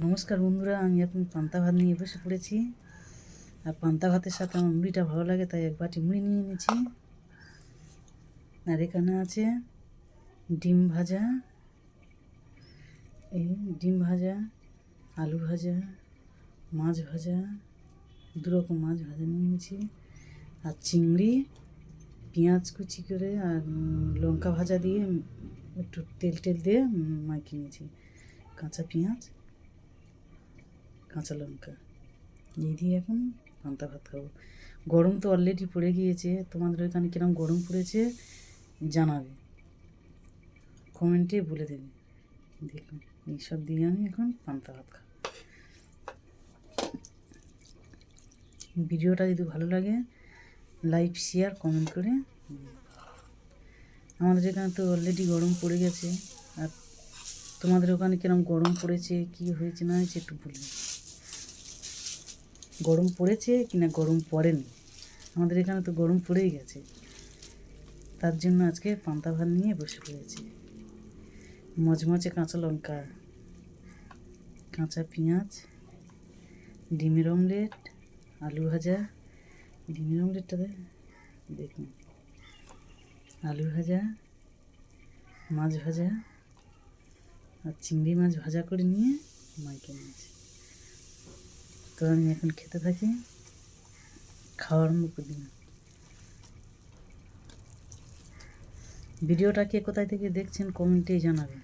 নমস্কার বন্ধুরা, আমি এখন পান্তা ভাত নিয়ে বসে পড়েছি। আর পান্তা ভাতের সাথে আমার মুড়িটা ভালো লাগে, তাই এক বাটি মুড়ি নিয়ে নিয়েছি। আর এখানে আছে ডিম ভাজা, এই ডিম ভাজা, আলু ভাজা, মাছ ভাজা, দুরকম মাছ ভাজা নিয়ে নিয়েছি। আর চিংড়ি, পেঁয়াজ কুচি করে আর লঙ্কা ভাজা দিয়ে একটু তেল দিয়ে মাখিয়ে নিয়েছি। কাঁচা পেঁয়াজ, কাঁচা লঙ্কা এই দিয়ে এখন পান্তা ভাত খাবো। গরম তো অলরেডি পড়ে গিয়েছে, তোমাদের ওইখানে কিরম গরম পড়েছে জানাবে, কমেন্টে বলে দেবে। দেখুন এইসব দিয়ে আমি এখন পান্তা ভাত খাবো। ভিডিওটা যদি ভালো লাগে লাইক শেয়ার কমেন্ট করে। আমাদের এখানে তো অলরেডি গরম পড়ে গেছে, আর তোমাদের ওখানে কিরম গরম পড়েছে, কি হয়েছে না হয়েছে একটু বলবে। গরম পড়েছে কি না গরম পড়েনি, আমাদের এখানে তো গরম পড়েই গেছে। তার জন্য আজকে পান্তা ভাত নিয়ে বসে পড়েছি। মচমচে কাঁচা লঙ্কা, কাঁচা পেঁয়াজ, ডিমের অমলেট, আলু ভাজা। ডিমের অমলেটটা দেখুন, আলু ভাজা, মাছ ভাজা আর চিংড়ি মাছ ভাজা করে নিয়ে মাইকে নিয়েছি। তো আমি এখন খেতে থাকি, খাওয়ার আরম্ভ করে দিলাম। ভিডিওটা কে কোথায় থেকে দেখছেন কমেন্টেই জানাবেন।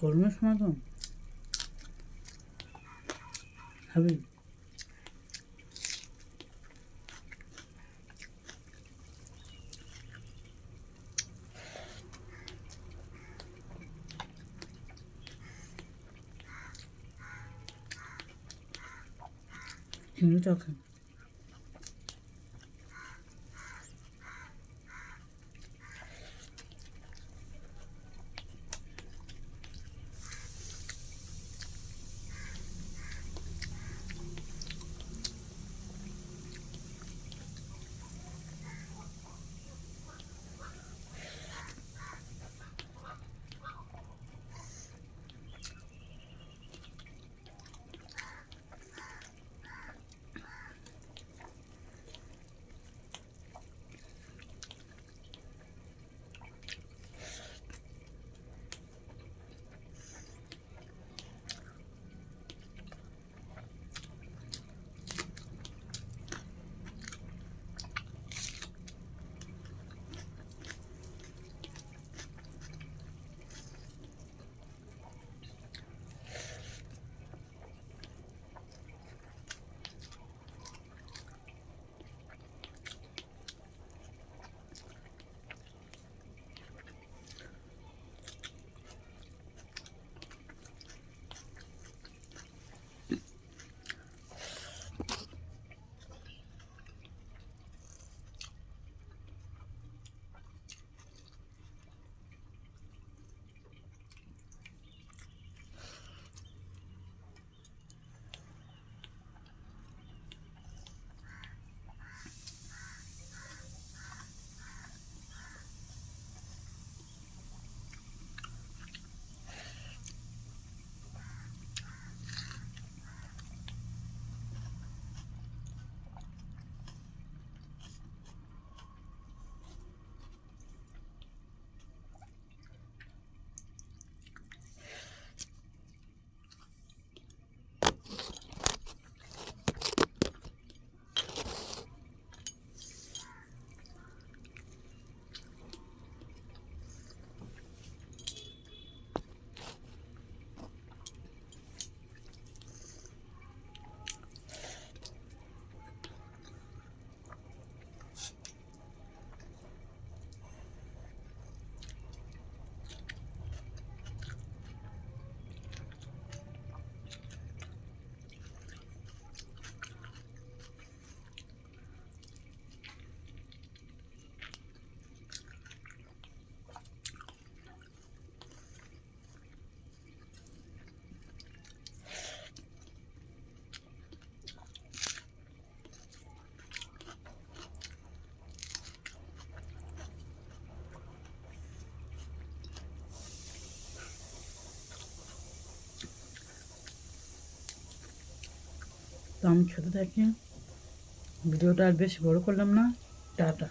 গরমের সময় তো হবে। চিংড়িটা খান। তো আমি খেতে থাকি, ভিডিওটা আর বেশি বড় করলাম না। টাটা।